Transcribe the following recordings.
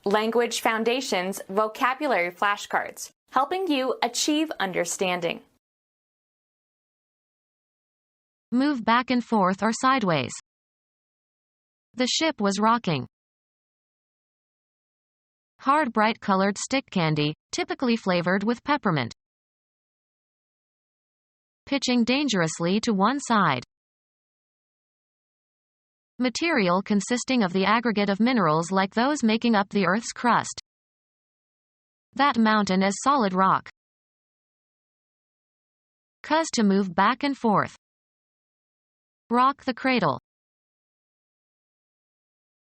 Language Foundations Vocabulary Flashcards, helping you achieve understanding. Move back and forth or sideways. The ship was rocking. Hard bright-colored stick candy, typically flavored with peppermint. Pitching dangerously to one side. Material consisting of the aggregate of minerals like those making up the Earth's crust. That mountain is solid rock. Cause to move back and forth. Rock the cradle.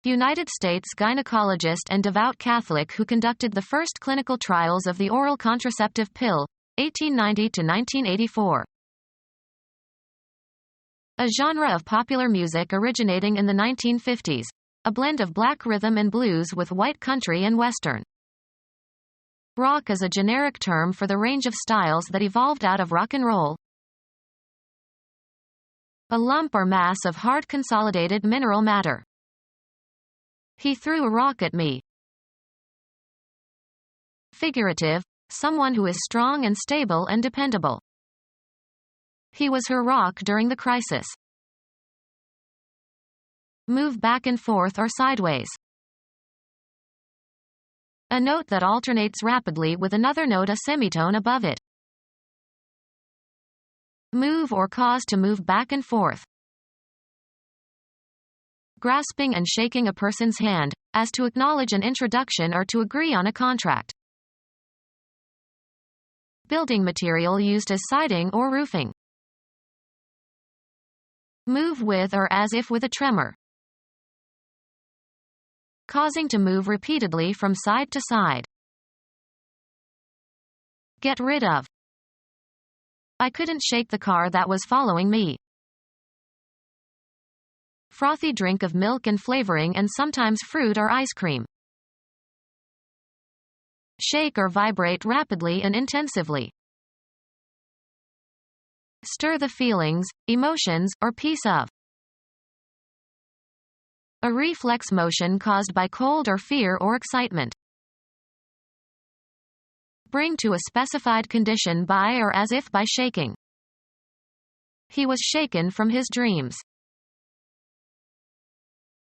United States gynecologist and devout Catholic who conducted the first clinical trials of the oral contraceptive pill, 1890 to 1984. A genre of popular music originating in the 1950s, a blend of black rhythm and blues with white country and western. Rock is a generic term for the range of styles that evolved out of rock and roll. A lump or mass of hard consolidated mineral matter. He threw a rock at me. Figurative, someone who is strong and stable and dependable. He was her rock during the crisis. Move back and forth or sideways. A note that alternates rapidly with another note a semitone above it. Move or cause to move back and forth. Grasping and shaking a person's hand, as to acknowledge an introduction or to agree on a contract. Building material used as siding or roofing. Move with or as if with a tremor. Causing to move repeatedly from side to side. Get rid of. I couldn't shake the car that was following me. Frothy drink of milk and flavoring and sometimes fruit or ice cream. Shake or vibrate rapidly and intensively. Stir the feelings, emotions, or piece of. A reflex motion caused by cold or fear or excitement. Bring to a specified condition by or as if by shaking. He was shaken from his dreams.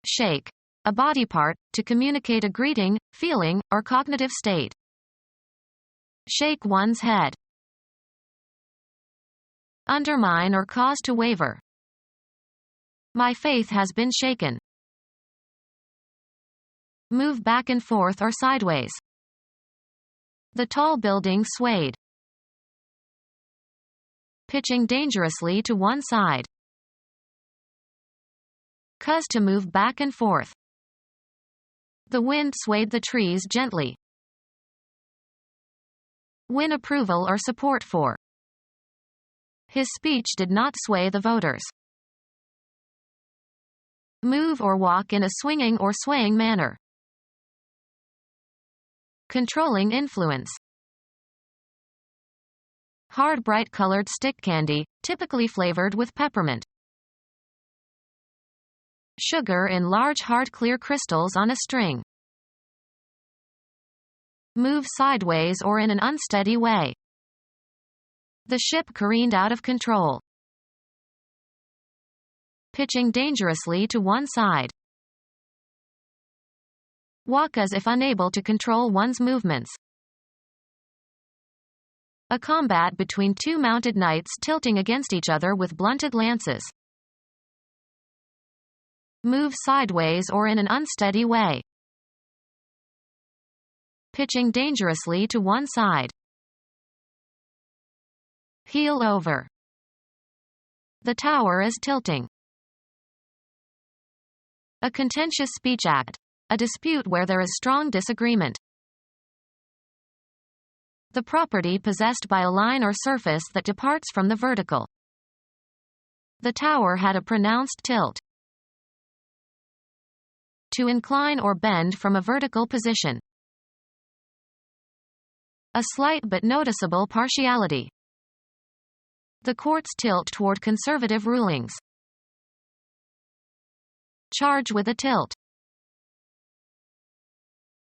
Shake. A body part, to communicate a greeting, feeling, or cognitive state. Shake one's head. Undermine or cause to waver. My faith has been shaken. Move back and forth or sideways. The tall building swayed. Pitching dangerously to one side. Cause to move back and forth. The wind swayed the trees gently. Win approval or support for. His speech did not sway the voters. Move or walk in a swinging or swaying manner. Controlling influence. Hard bright-colored stick candy, typically flavored with peppermint. Sugar in large hard clear crystals on a string. Move sideways or in an unsteady way. The ship careened out of control. Pitching dangerously to one side. Walk as if unable to control one's movements. A combat between two mounted knights tilting against each other with blunted lances. Move sideways or in an unsteady way. Pitching dangerously to one side. Heel over. The tower is tilting. A contentious speech act. A dispute where there is strong disagreement. The property possessed by a line or surface that departs from the vertical. The tower had a pronounced tilt. To incline or bend from a vertical position. A slight but noticeable partiality. The court's tilt toward conservative rulings. Charge with a tilt.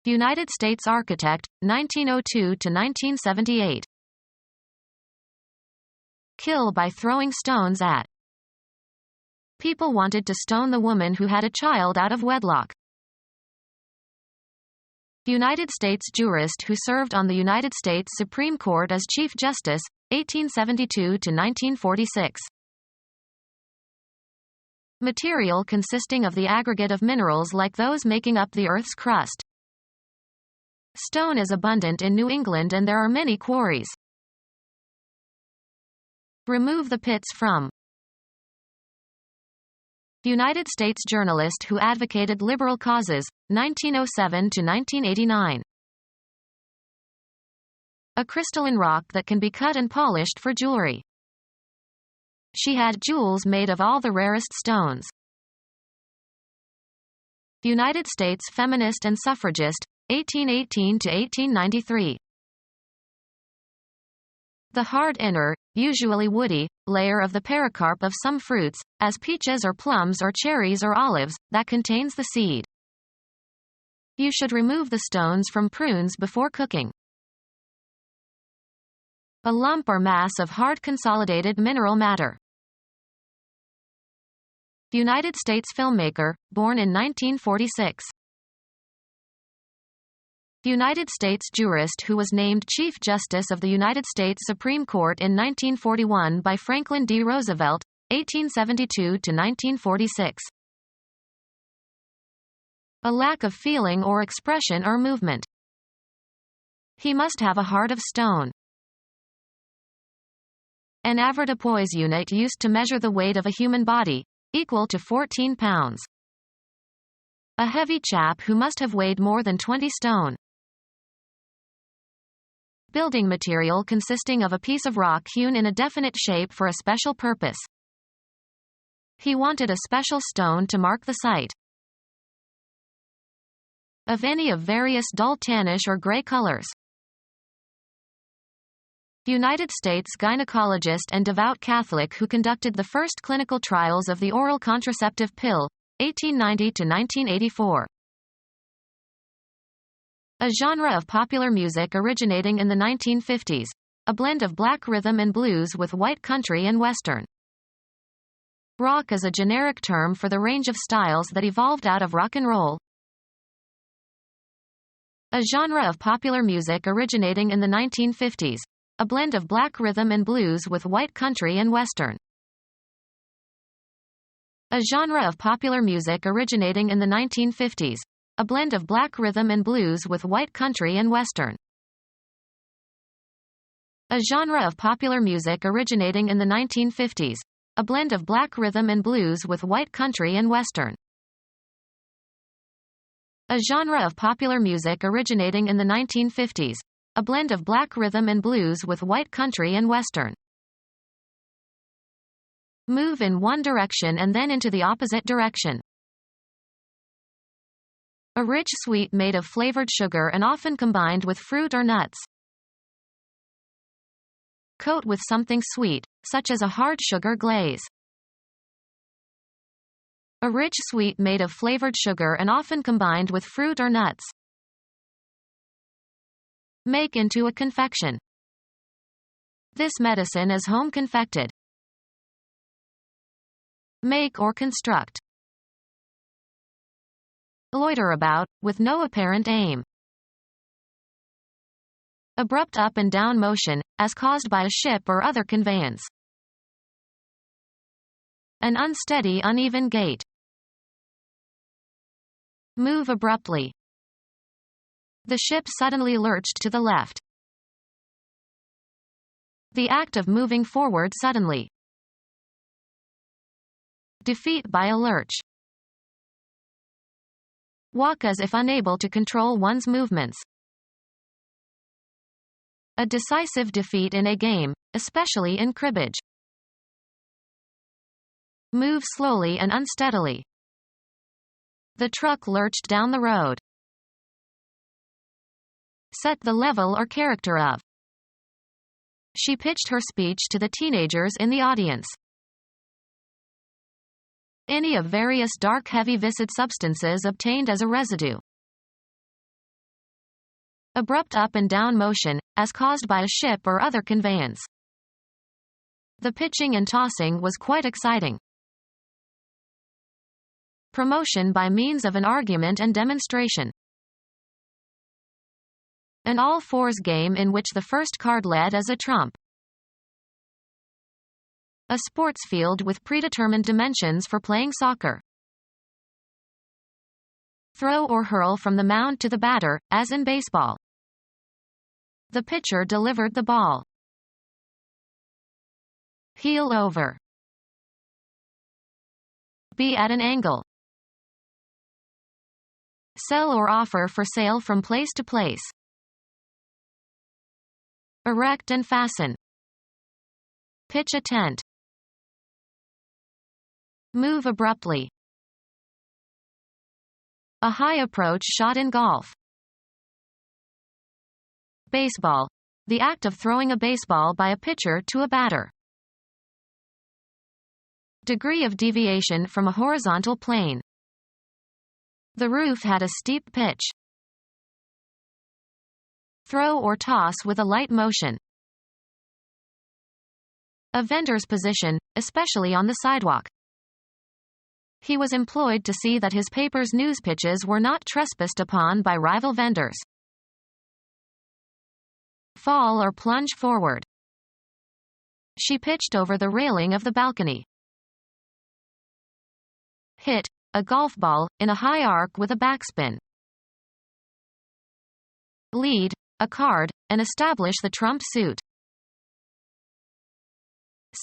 United States architect, 1902 to 1978. Kill by throwing stones at. People wanted to stone the woman who had a child out of wedlock. United States jurist who served on the United States Supreme Court as Chief Justice, 1872 to 1946. Material consisting of the aggregate of minerals like those making up the Earth's crust. Stone is abundant in New England and there are many quarries. Remove the pits from. United States journalist who advocated liberal causes, 1907 to 1989. A crystalline rock that can be cut and polished for jewelry. She had jewels made of all the rarest stones. United States feminist and suffragist, 1818 to 1893. The hard inner, usually woody, layer of the pericarp of some fruits, as peaches or plums or cherries or olives, that contains the seed. You should remove the stones from prunes before cooking. A lump or mass of hard consolidated mineral matter. United States filmmaker, born in 1946. United States jurist who was named Chief Justice of the United States Supreme Court in 1941 by Franklin D. Roosevelt, 1872 to 1946. A lack of feeling or expression or movement. He must have a heart of stone. An avoirdupois unit used to measure the weight of a human body, equal to 14 pounds. A heavy chap who must have weighed more than 20 stone. Building material consisting of a piece of rock hewn in a definite shape for a special purpose. He wanted a special stone to mark the site. Of any of various dull tannish or gray colors. United States gynecologist and devout Catholic who conducted the first clinical trials of the oral contraceptive pill, 1890 to 1984. A genre of popular music originating in the 1950s, a blend of black rhythm and blues with white country and western. Rock is a generic term for the range of styles that evolved out of rock and roll. A genre of popular music originating in the 1950s, a blend of black rhythm and blues with white country and western. A genre of popular music originating in the 1950s, a blend of black rhythm and blues with white country and western. A genre of popular music originating in the 1950s, a blend of black rhythm and blues with white country and western. A genre of popular music originating in the 1950s, a blend of black rhythm and blues with white country and western. Move in one direction and then into the opposite direction. A rich sweet made of flavored sugar and often combined with fruit or nuts. Coat with something sweet, such as a hard sugar glaze. A rich sweet made of flavored sugar and often combined with fruit or nuts. Make into a confection. This medicine is home confected. Make or construct. Loiter about, with no apparent aim. Abrupt up and down motion, as caused by a ship or other conveyance. An unsteady, uneven gait. Move abruptly. The ship suddenly lurched to the left. The act of moving forward suddenly. Defeat by a lurch. Walk as if unable to control one's movements. A decisive defeat in a game, especially in cribbage. Move slowly and unsteadily. The truck lurched down the road. Set the level or character of. She pitched her speech to the teenagers in the audience. Any of various dark heavy viscid substances obtained as a residue. Abrupt up and down motion, as caused by a ship or other conveyance. The pitching and tossing was quite exciting. Promotion by means of an argument and demonstration. An all-fours game in which the first card led as a trump. A sports field with predetermined dimensions for playing soccer. Throw or hurl from the mound to the batter, as in baseball. The pitcher delivered the ball. Heel over. Be at an angle. Sell or offer for sale from place to place. Erect and fasten. Pitch a tent. Move abruptly. A high approach shot in golf. Baseball. The act of throwing a baseball by a pitcher to a batter. Degree of deviation from a horizontal plane. The roof had a steep pitch. Throw or toss with a light motion. A vendor's position, especially on the sidewalk. He was employed to see that his paper's news pitches were not trespassed upon by rival vendors. Fall or plunge forward. She pitched over the railing of the balcony. Hit, a golf ball, in a high arc with a backspin. Lead, a card, and establish the trump suit.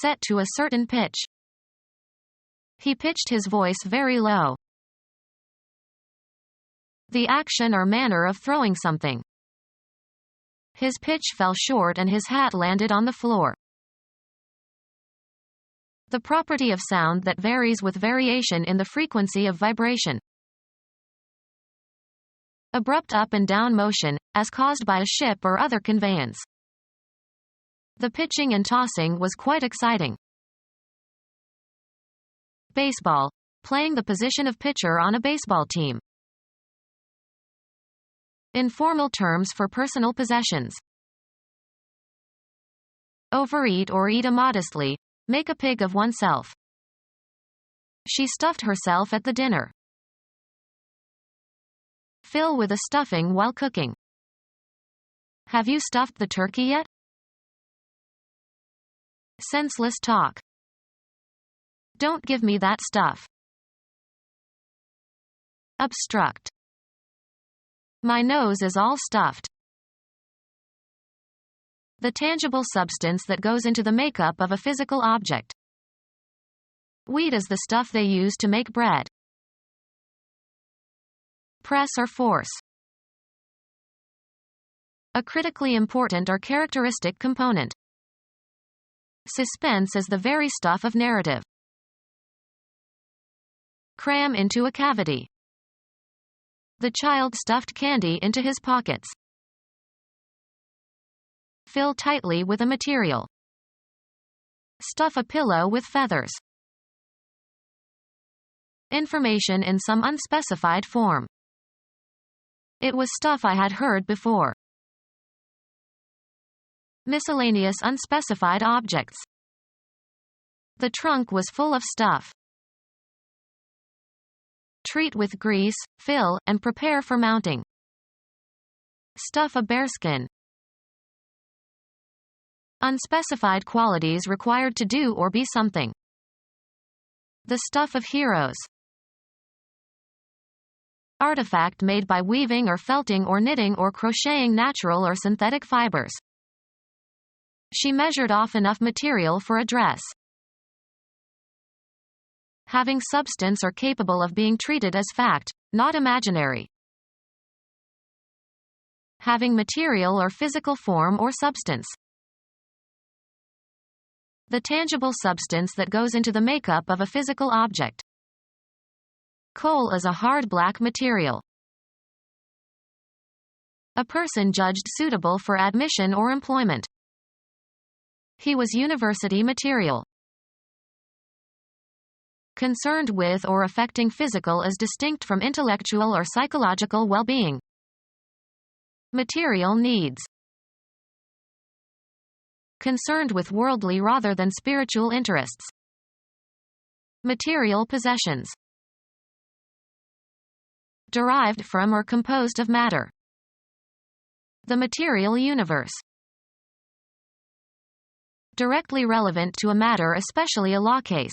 Set to a certain pitch. He pitched his voice very low. The action or manner of throwing something. His pitch fell short and his hat landed on the floor. The property of sound that varies with variation in the frequency of vibration. Abrupt up and down motion, as caused by a ship or other conveyance. The pitching and tossing was quite exciting. Baseball. Playing the position of pitcher on a baseball team. Informal terms for personal possessions. Overeat or eat immodestly. Make a pig of oneself. She stuffed herself at the dinner. Fill with a stuffing while cooking. Have you stuffed the turkey yet? Senseless talk. Don't give me that stuff. Obstruct. My nose is all stuffed. The tangible substance that goes into the makeup of a physical object. Wheat is the stuff they use to make bread. Press or force. A critically important or characteristic component. Suspense is the very stuff of narrative. Cram into a cavity. The child stuffed candy into his pockets. Fill tightly with a material. Stuff a pillow with feathers. Information in some unspecified form. It was stuff I had heard before. Miscellaneous unspecified objects. The trunk was full of stuff. Treat with grease, fill, and prepare for mounting. Stuff a bearskin. Unspecified qualities required to do or be something. The stuff of heroes. Artifact made by weaving or felting or knitting or crocheting natural or synthetic fibers. She measured off enough material for a dress. Having substance or capable of being treated as fact, not imaginary. Having material or physical form or substance. The tangible substance that goes into the makeup of a physical object. Coal is a hard black material. A person judged suitable for admission or employment. He was university material. Concerned with or affecting physical is distinct from intellectual or psychological well-being. Material needs. Concerned with worldly rather than spiritual interests. Material possessions. Derived from or composed of matter. The material universe. Directly relevant to a matter, especially a law case.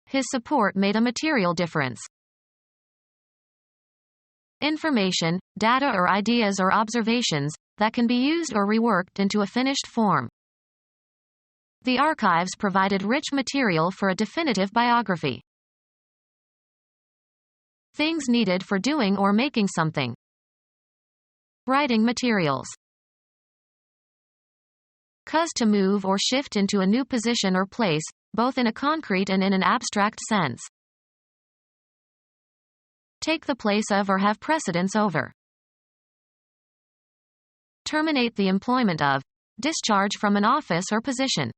His support made a material difference. Information, data or ideas or observations, that can be used or reworked into a finished form. The archives provided rich material for a definitive biography. Things needed for doing or making something. Writing materials. Cause to move or shift into a new position or place, both in a concrete and in an abstract sense. Take the place of or have precedence over. Terminate the employment of. Discharge from an office or position.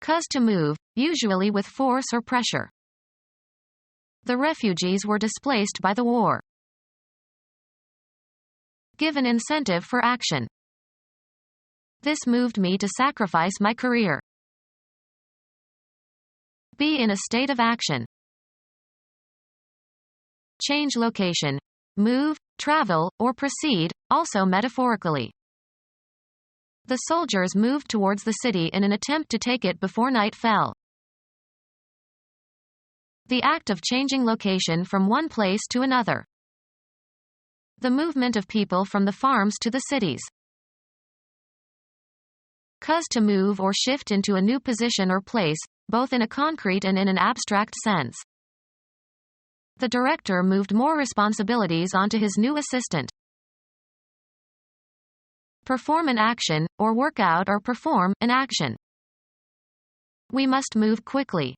Cause to move, usually with force or pressure. The refugees were displaced by the war. Give an incentive for action. This moved me to sacrifice my career. Be in a state of action. Change location. Move, travel, or proceed, also metaphorically. The soldiers moved towards the city in an attempt to take it before night fell. The act of changing location from one place to another. The movement of people from the farms to the cities. Cause to move or shift into a new position or place, both in a concrete and in an abstract sense. The director moved more responsibilities onto his new assistant. Perform an action, or work out or perform an action. We must move quickly.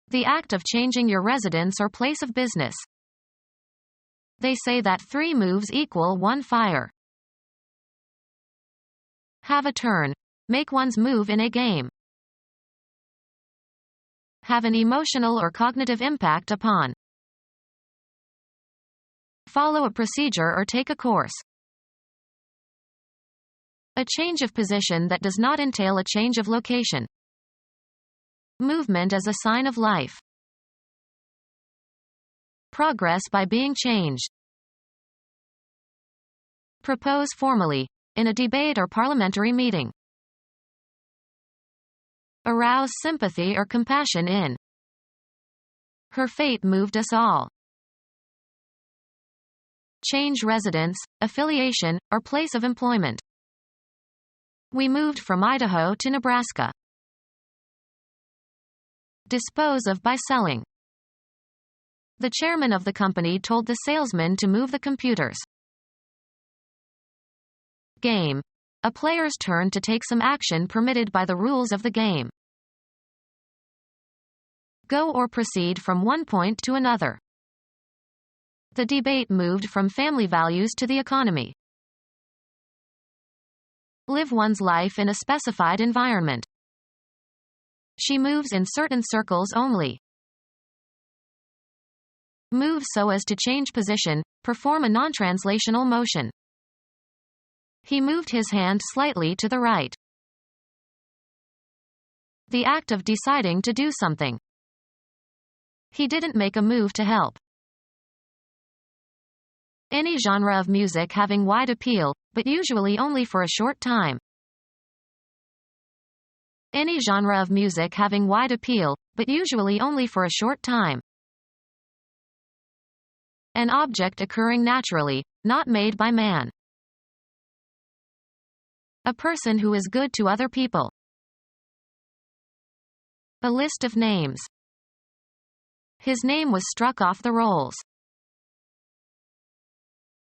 The act of changing your residence or place of business. They say that 3 moves equal 1 fire. Have a turn. Make one's move in a game. Have an emotional or cognitive impact upon. Follow a procedure or take a course. A change of position that does not entail a change of location. Movement as a sign of life. Progress by being changed. Propose formally. In a debate or parliamentary meeting. Arouse sympathy or compassion in. Her fate moved us all. Change residence, affiliation, or place of employment. We moved from Idaho to Nebraska. Dispose of by selling. The chairman of the company told the salesman to move the computers. Game. A player's turn to take some action permitted by the rules of the game. Go or proceed from one point to another. The debate moved from family values to the economy. Live one's life in a specified environment. She moves in certain circles only. Move so as to change position, perform a non-translational motion. He moved his hand slightly to the right. The act of deciding to do something. He didn't make a move to help. Any genre of music having wide appeal, but usually only for a short time. Any genre of music having wide appeal, but usually only for a short time. An object occurring naturally, not made by man. A person who is good to other people. A list of names. His name was struck off the rolls.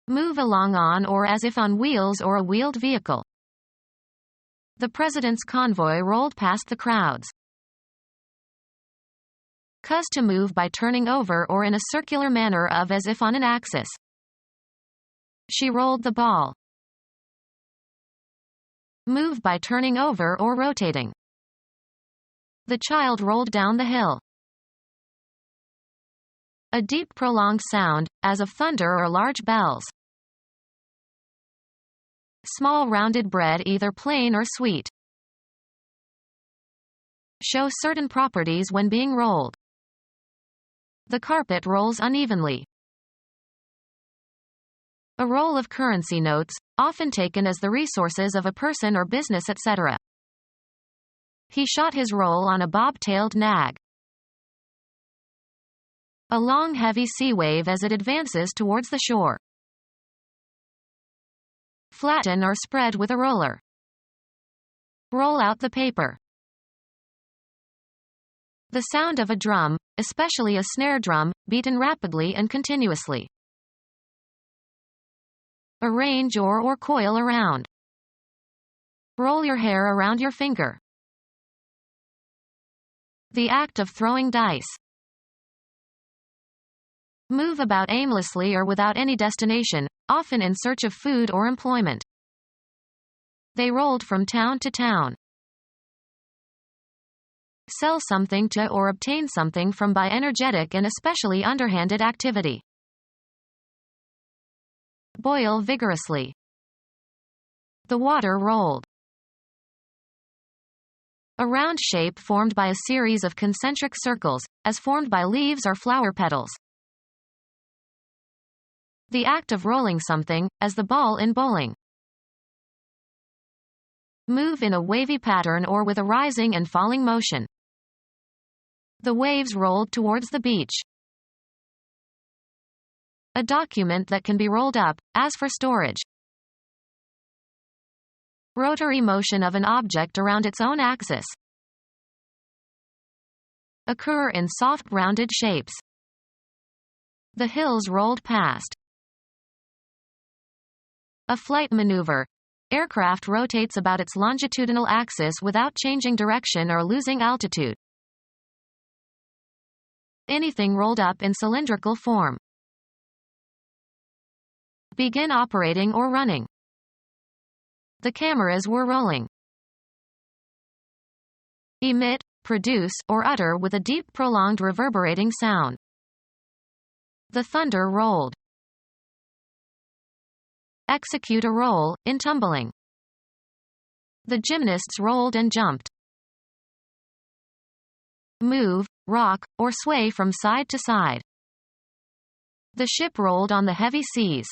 Move along on or as if on wheels or a wheeled vehicle. The president's convoy rolled past the crowds. Cause to move by turning over or in a circular manner of as if on an axis. She rolled the ball. Move by turning over or rotating. The child rolled down the hill. A deep prolonged sound, as of thunder or large bells. Small rounded bread, either plain or sweet. Show certain properties when being rolled. The carpet rolls unevenly. A roll of currency notes, often taken as the resources of a person or business, etc. He shot his roll on a bob-tailed nag. A long heavy sea wave as it advances towards the shore. Flatten or spread with a roller. Roll out the paper. The sound of a drum, especially a snare drum, beaten rapidly and continuously. Arrange or coil around. Roll your hair around your finger. The act of throwing dice. Move about aimlessly or without any destination, often in search of food or employment. They rolled from town to town. Sell something to or obtain something from by energetic and especially underhanded activity. Boil vigorously. The water rolled. A round shape formed by a series of concentric circles, as formed by leaves or flower petals. The act of rolling something, as the ball in bowling. Move in a wavy pattern or with a rising and falling motion. The waves rolled towards the beach. A document that can be rolled up, as for storage. Rotary motion of an object around its own axis. Occur in soft rounded shapes. The hills rolled past. A flight maneuver. Aircraft rotates about its longitudinal axis without changing direction or losing altitude. Anything rolled up in cylindrical form. Begin operating or running. The cameras were rolling. Emit, produce, or utter with a deep prolonged reverberating sound. The thunder rolled. Execute a roll, in tumbling. The gymnasts rolled and jumped. Move, rock, or sway from side to side. The ship rolled on the heavy seas.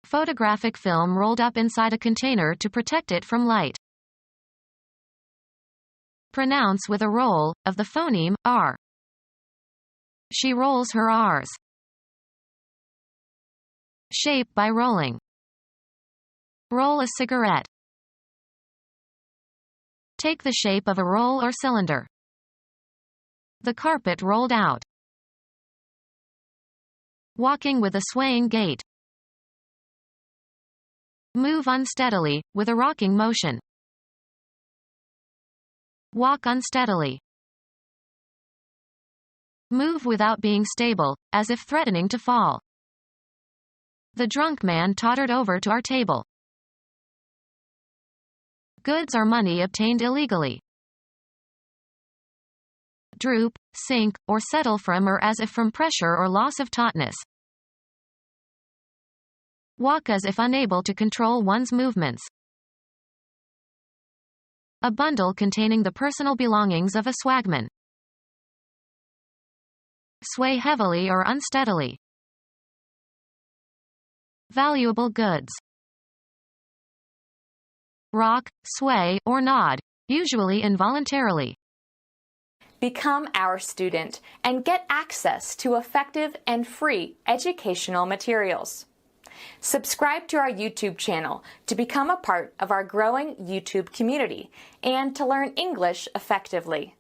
Photographic film rolled up inside a container to protect it from light. Pronounce with a roll, of the phoneme, R. She rolls her R's. Shape by rolling. Roll a cigarette. Take the shape of a roll or cylinder. The carpet rolled out. Walking with a swaying gait. Move unsteadily, with a rocking motion. Walk unsteadily. Move without being stable, as if threatening to fall. The drunk man tottered over to our table. Goods or money obtained illegally. Droop, sink, or settle from or as if from pressure or loss of tautness. Walk as if unable to control one's movements. A bundle containing the personal belongings of a swagman. Sway heavily or unsteadily. Valuable goods. Rock, sway, or nod, usually involuntarily. Become our student and get access to effective and free educational materials. Subscribe to our YouTube channel to become a part of our growing YouTube community and to learn English effectively.